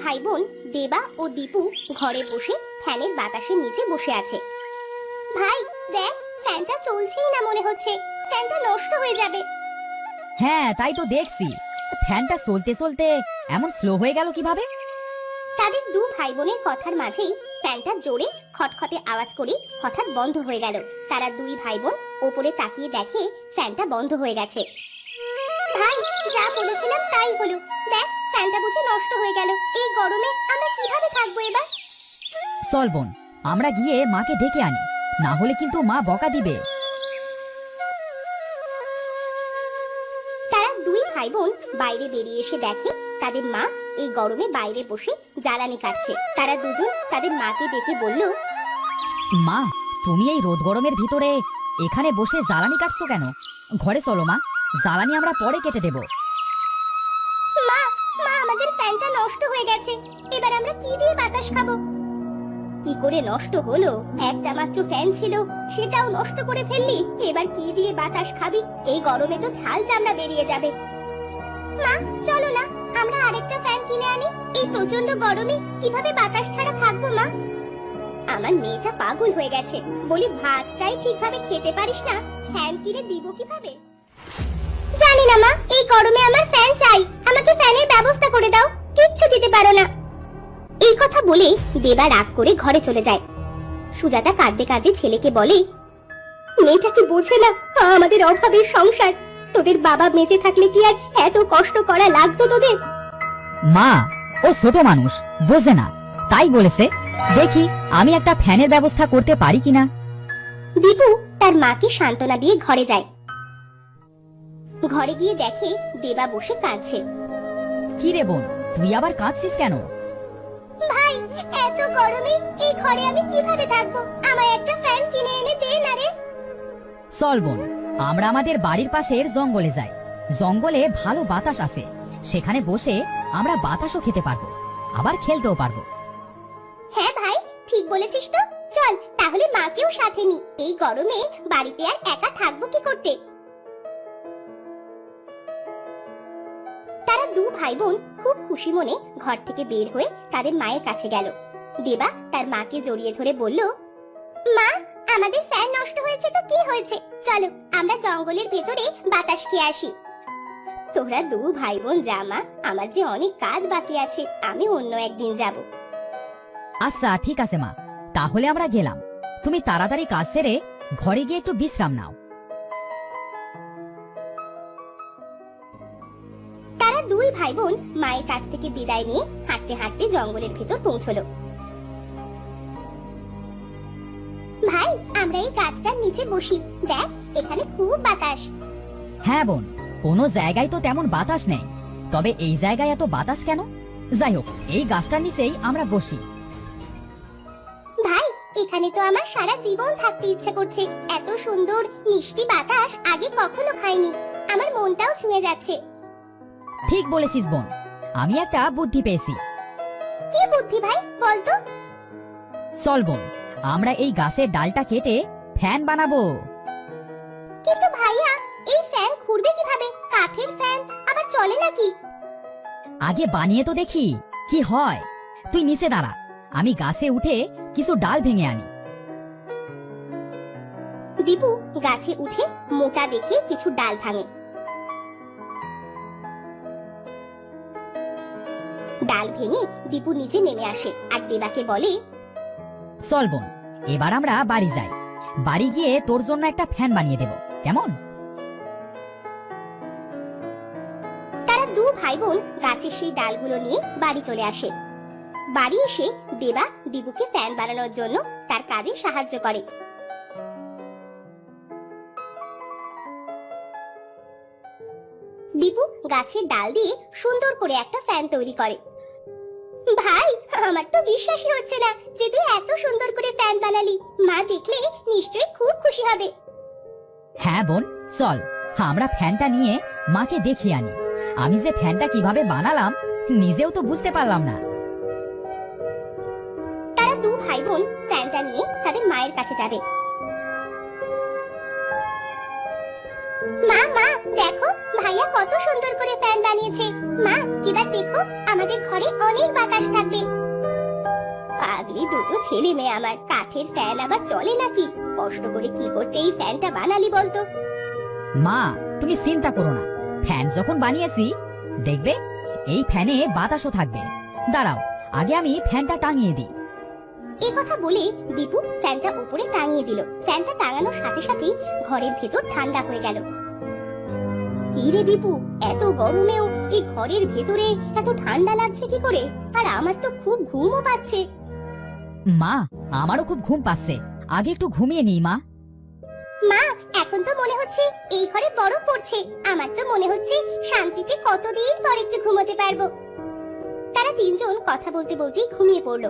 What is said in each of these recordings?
ভাই বোন দেবা ও দীপু ঘরে বসে ফ্যানের বাতাসের নিচে বসে আছে। ভাই দেখ, ফ্যানটা চলছেই না মনে হচ্ছে, ফ্যানটা নষ্ট হয়ে যাবে। হ্যাঁ তাই তো দেখছি, ফ্যানটা চলতে চলতে এমন স্লো হয়ে গেল কিভাবে? তাদের দু ভাই বোনের কথার মাঝেই ফ্যানটা জোরে খটখটে আওয়াজ করে হঠাৎ বন্ধ হয়ে গেল। তারা দুই ভাই বোন ওপরে তাকিয়ে দেখে ফ্যানটা বন্ধ হয়ে গেছে। ভাই যা বলেছিলাম তাই হলো, দেখ ফ্যানটা বুঝি নষ্ট হয়ে গেল। এই গরমে আমরা কিভাবে থাকবো এবার? চল বোন, আমরা গিয়ে মাকে ডেকে আনি, না হলে কিন্তু মা বকা দিবে। তারা দুই ভাই বোন বাইরে বেরিয়ে এসে দেখে তাদের মা এই গরমে বাইরে বসে জ্বালানি কাটছে। তারা দুজন তাদের মাকে ডেকে বলল, মা, তুমি এই রোদ গরমের ভিতরে এখানে বসে জ্বালানি কাটছো কেন? ঘরে চলো মা, জ্বালানি আমরা পরে কেটে দেব। মা মা আমাদের ফ্যানটা নষ্ট হয়ে গেছে, এবার আমরা কি দিয়ে বাতাস খাবো? কি করে নষ্ট হলো? একটা মাত্র ফ্যান ছিল, সেটাও নষ্ট করে ফেললি। এবার কি দিয়ে বাতাস খাবি? এই গরমে তো ছাল চামড়া বেরিয়ে যাবে। মা চলো না, আমরা আরেকটা ফ্যান কিনে আনি। এই প্রচন্ড গরমে কিভাবে বাতাস ছাড়া থাকবো মা? আমার মেয়েটা পাগল হয়ে গেছে, বলি ভাতটাই ঠিকভাবে খেতে পারিস না, ফ্যান কিনে দিব কিভাবে? জানি না মা, এই গরমে আমার ফ্যান চাই, আমাকে ফ্যানের ব্যবস্থা করে দাও। কিচ্ছু দিতে পারো না। এই কথা বলে দেবা রাগ করে ঘরে চলে যায়। সুজাতা কাঁদতে কাঁদতে ছেলেকে বলে, মেয়েটাকে বোঝে না আমাদের অভাবের সংসার। তোদের বাবা বেঁচে থাকলে কি আর এত কষ্ট করা লাগতো তোদের? মা, ও ছোট মানুষ, বোঝে না, তাই বলেছে। দেখি আমি একটা ফ্যানের ব্যবস্থা করতে পারি কিনা। দীপু তার মাকে সান্ত্বনা দিয়ে ঘরে যায়। ঘরে গিয়ে দেখে দেবা বসে কাঁদছে। কি রে বোন, তুই আবার কাঁদছিস কেন? ভাই এত গরমে এই ঘরে আমি কিভাবে থাকবো? আমায় একটা ফ্যান কিনে এনে দে না রে। চল বোন, আমরা আমাদের বাড়ির পাশের জঙ্গলে যাই। জঙ্গলে ভালো বাতাস আছে, সেখানে বসে আমরা বাতাসও খেতে পারবো, আবার খেলতেও পারবো। হ্যাঁ ভাই, ঠিক বলেছিস তো। চল তাহলে মাকেও সাথে নি, এই গরমে বাড়িতে আর একা থাকবো কি করতে? তারা দু ভাই বোন খুব খুশি মনে ঘর থেকে বের হয়ে তাদের মায়ের কাছে গেল। দেবা তার মাকে জড়িয়ে ধরে বলল, মা আমাদের ফ্যান নষ্ট হয়েছে তো কি হয়েছে, চলো আমরা জঙ্গলের ভেতরে বাতাস খেয়ে আসি। তোরা দু ভাই বোন যা মা, আমার যে অনেক কাজ বাকি আছে, আমি অন্য একদিন যাব। আচ্ছা ঠিক আছে মা, তাহলে আমরা গেলাম। তুমি তাড়াতাড়ি কাজ সেরে ঘরে গিয়ে একটু বিশ্রাম নাও। তারা দুই ভাই বোন মায়ের কাছ থেকে বিদায় নিয়ে হাঁটতে হাঁটতে জঙ্গলের ভেতর পৌঁছলো। ভাই আমরা এই গাছটার নিচে বসি, দেখ এখানে খুব বাতাস। হ্যাঁ বোন, কোনো জায়গায় তো তেমন বাতাস নেই, তবে এই জায়গায় এত বাতাস কেন? যাই হোক, এই গাছটার নিচেই আমরা বসি। ভাই এখানে তো আমার সারা জীবন থাকতে ইচ্ছে করছে, এত সুন্দর মিষ্টি বাতাস আগে কখনো খাইনি, আমার মনটাও ছুঁয়ে যাচ্ছে। ঠিক বলেছিস বোন, আমি একটা বুদ্ধি পেয়েছি। কি বুদ্ধি ভাই, বলতো? চল বোন, আমরা এই গাছের ডালটা কেটে ফ্যান বানাবো। কিন্তু ভাইয়া এই ফ্যান ঘুরবে কিভাবে? কাঠের ফ্যান আবার চলে নাকি? আগে বানিয়ে তো দেখি কি হয়। তুই নিচে দাঁড়া, আমি গাছে উঠে কিছু ডাল ভেঙে আনি। দীপু গাছে উঠে মোটা দেখে কিছু ডাল ভাঙে। ডাল ভেঙে দীপু নিচে নেমে আসে আর দেবাকে বলে, চল বোন, এবার আমরা বাড়ি যাই। বাড়ি গিয়ে তোর জন্য একটা ফ্যান বানিয়ে দেব, কেমন? তারা দু ভাই বোন গাছের সেই ডালগুলো নিয়ে বাড়ি চলে আসে। বাড়ি এসে দেবা দীপুকে ফ্যান বানানোর জন্য তার কাজে সাহায্য করে। দীপু গাছের ডাল দিয়ে সুন্দর করে একটা ফ্যান তৈরি করে। ভাই আমার তো বিশ্বাসই হচ্ছে না যে তুই এত সুন্দর করে ফ্যান বানালি, মা দেখলে নিশ্চয়ই খুব খুশি হবে। হ্যাঁ বোন, চল আমরা ফ্যানটা নিয়ে মাকে দেখিয়ে আনি। আমি যে ফ্যানটা কিভাবে বানালাম নিজেও তো বুঝতে পারলাম না। তারা দু ভাই বোন ফ্যানটা নিয়ে তাদের মায়ের কাছে যাবে। মা মা দেখো ভাইয়া কত সুন্দর করে ফ্যান বানিয়েছে, মা, এবার দেখো আমাদের ঘরে অনেক বাতাস থাকবে। পাগলি দুটো ছেলে মেয়ে আমার, কাঠের ফ্যান আবার চলে নাকি? কষ্ট করে কি করতে এই ফ্যানটা বানালি বলতো? মা, তুমি চিন্তা করো না, ফ্যান যখন বানিয়েছি দেখবে এই ফ্যানে বাতাসও থাকবে। দাঁড়াও, আগে আমি ফ্যানটা টাঙিয়ে দিই। এ কথা বলে দীপু ফ্যানটা উপরে টাঙিয়ে দিল। ফ্যানটা টাঙানোর সাথে সাথেই ঘরের ভেতর ঠান্ডা হয়ে গেল। কি রে দীপু, এত গরমেও এই ঘরের ভেতরে এত ঠান্ডা লাগছে কি করে? আর আমার তো খুব ঘুমও পাচ্ছে। মা, আমারও খুব ঘুম পাচ্ছে, আগে একটু ঘুমিয়ে নিই। মা, মা, এখন তো মনে হচ্ছে এই ঘরে বরফ পড়ছে। আমার তো মনে হচ্ছে শান্তিতে কতদিন পর একটু ঘুমোতে পারবো। তারা তিনজন কথা বলতে বলতেই ঘুমিয়ে পড়লো।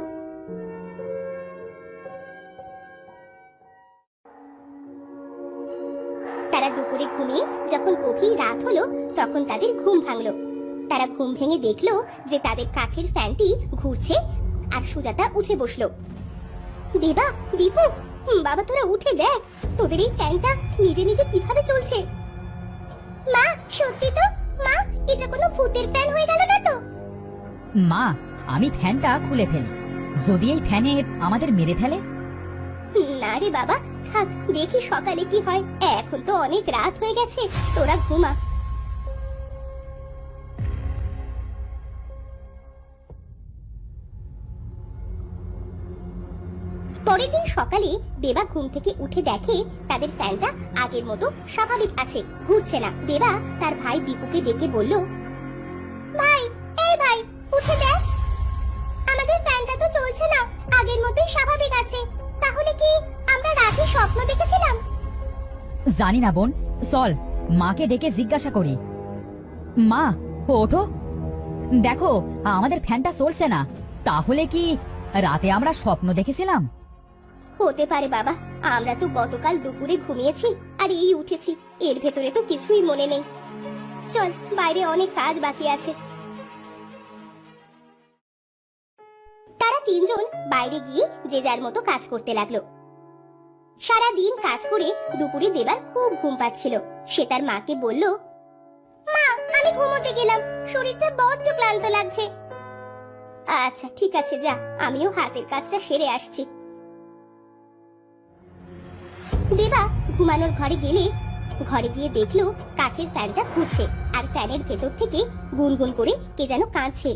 তারা দুপুরে ঘুমিয়ে যখন গভীর রাত হলো তখন তাদের ঘুম ভাঙলো। তারা ঘুম ভেঙে দেখলো যে তাদের কাঠের ফ্যানটি ঘুরছে আর সুজাতা উঠে বসলো। দেবা, দীপু, বাবা তোরা উঠে দেখ, তোদের এই ফ্যানটা নিজে নিজে কিভাবে চলছে। মা, সত্যি তো? মা, এটা কোনো ভূতের ফ্যান হয়ে গেল না তো? মা, আমি ফ্যানটা খুলে ফেলি, যদি এই ফ্যানে আমাদের মেরে ফেলে। না রে বাবা, থাক, দেখি সকালে কি হয়। এখন তো অনেক রাত হয়ে গেছে, তোরা ঘুমা। পরের দিন সকালে দেবা ঘুম থেকে উঠে দেখে তাদের ফ্যানটা আগের মতো স্বাভাবিক আছে, ঘুরছে না। দেবা তার ভাই দীপুকে ডেকে বলল, ভাই, এই ভাই, উঠে দেখ, আমাদের ফ্যানটা তো চলছে না, আগের মতোই স্বাভাবিক আছে। তাহলে কি আমরা রাতে স্বপ্ন দেখেছিলাম? জানি না বোন, চল মাকে ডেকে জিজ্ঞাসা করি। মা, ওঠো, দেখো আমাদের ফ্যানটা চলছে না। তাহলে কি রাতে আমরা স্বপ্ন দেখেছিলাম? হতে পারে বাবা, আমরা তো গতকাল দুপুরে ঘুমিয়েছি আর এই উঠেছি, এর ভেতরে তো কিছুই মনে নেই। চল, বাইরে অনেক কাজ বাকি আছে। তারা তিনজন বাইরে গিয়ে যে যার মতো কাজ করতে লাগলো। সারা দিন কাজ করে দুপুরে দেবার খুব ঘুম পাচ্ছিল। সে তার মাকে বলল, মা, আমি ঘুমোতে গেলাম, শরীরটা বড্ড ক্লান্ত লাগছে। আচ্ছা ঠিক আছে, যা, আমিও হাতের কাজটা সেরে আসছি। দেবা ঘুমানোর ঘরে গেলে ঘরে গিয়ে দেখলো কাঠের ফ্যানটা ঘুরছে আর ফ্যানের ভেতর থেকে গুনগুন করে কে যেন কাঁদছে।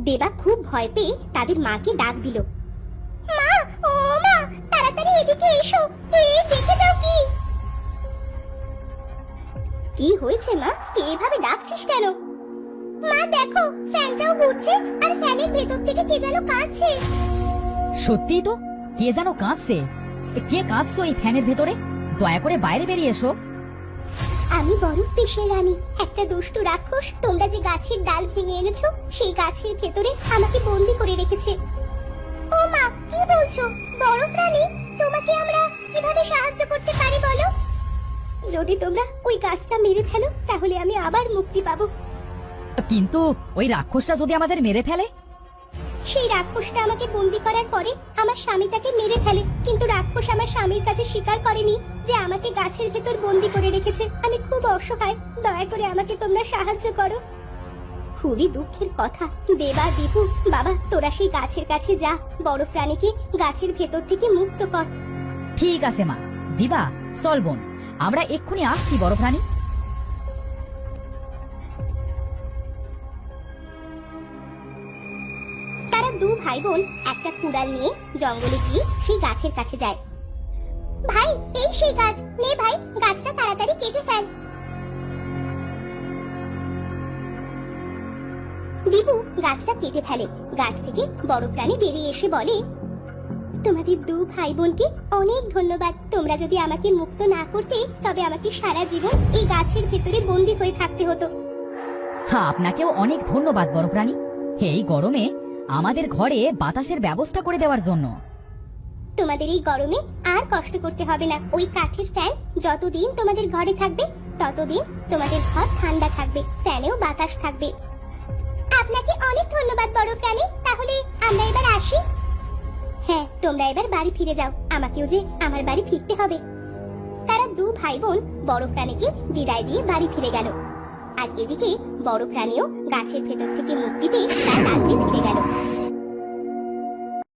দেবা খুব ভয় পেয়ে তাদের মাকে ডাক দিল, মা, ও মা, তাড়াতাড়ি এদিকে এসো, এই দেখে যাও কি। কি হয়েছে মা, এভাবে ডাকছিস কেন? মা দেখো, ফ্যানটাও ঘুরছে আর ফ্যানের ভেতর থেকে কে যেন কাঁদছে। সত্যি তো, কে যেন কাঁদছে। কে কাঁদছো এই ফ্যানের ভেতরে? দয়া করে বাইরে বেরিয়ে এসো। আমি বরফ দেশের রানী, একটা দুষ্টু রাক্ষস তোমরা যে গাছের ডাল ভেঙে এনেছো সেই গাছের ভেতরে আমাকে বন্দি করে রেখেছে। ও মা, কি বলছো? বরফ রানী, তোমাকে আমরা কিভাবে সাহায্য করতে পারি বলো? যদি তোমরা ওই গাছটা মেরে ফেলো তাহলে আমি আবার মুক্তি পাবো। কিন্তু ওই রাক্ষসটা যদি আমাদের মেরে ফেলে? সেই রাক্ষসটা আমাকে বন্দি করার পরে আমার স্বামীটাকে মেরে ফেলে, কিন্তু রাক্ষস আমার স্বামীর কাছে স্বীকার করেনি যে আমাকে গাছের ভেতর বন্দি করে রেখেছে। আমি খুব অসহায়, দয়া করে আমাকে তোমরা সাহায্য করো। খুবই দুঃখের কথা। দেবা, দীপু, বাবা, তোরা সেই গাছের কাছে যা, বড় প্রাণীকে গাছের ভেতর থেকে মুক্ত কর। ঠিক আছে মা। দিবা, চল বোন, আমরা এক্ষুনি আসছি বড় প্রাণী। তারা দু ভাই বোন একটা কুড়াল নিয়ে জঙ্গলে গিয়ে সেই গাছের কাছে যায়। ভাই, এই সেই গাছ, নে ভাই, গাছটা তাড়াতাড়ি কেটে ফেল। দীপু গাছটা কেটে ফেলে। গাছ থেকে বড় প্রাণী বেরিয়ে এসে বলে, তোমাদের দু ভাই বোনকে অনেক ধন্যবাদ। তোমরা যদি আমাকে মুক্ত না করতে তবে আমাকে সারা জীবন এই গাছের ভেতরে বন্দী হয়ে থাকতে হতো। হ্যাঁ, আপনাকেও অনেক ধন্যবাদ বড় প্রাণী, এই গরমে আমাদের ঘরে বাতাসের ব্যবস্থা করে দেওয়ার জন্য। তোমাদের এই গরমে আর কষ্ট করতে হবে না। ওই কাঠের ফ্যান যতদিন তোমাদের ঘরে থাকবে ততদিন তোমাদের ঘর ঠান্ডা থাকবে, ফ্যানেও বাতাস থাকবে। আপনাকে অনেক ধন্যবাদ বড় প্রাণী, তাহলে আমরা এবার আসি। হ্যাঁ, তোমরা এবার বাড়ি ফিরে যাও, আমাকেও যে আমার বাড়ি ফিরতে হবে। তারা দু ভাই বোন বড় প্রাণীকে বিদায় দিয়ে বাড়ি ফিরে গেল। আর এদিকে বড় প্রাণীও গাছের ভেতর থেকে মুক্তি পেয়ে তার রাজ্যে ফিরে গেল।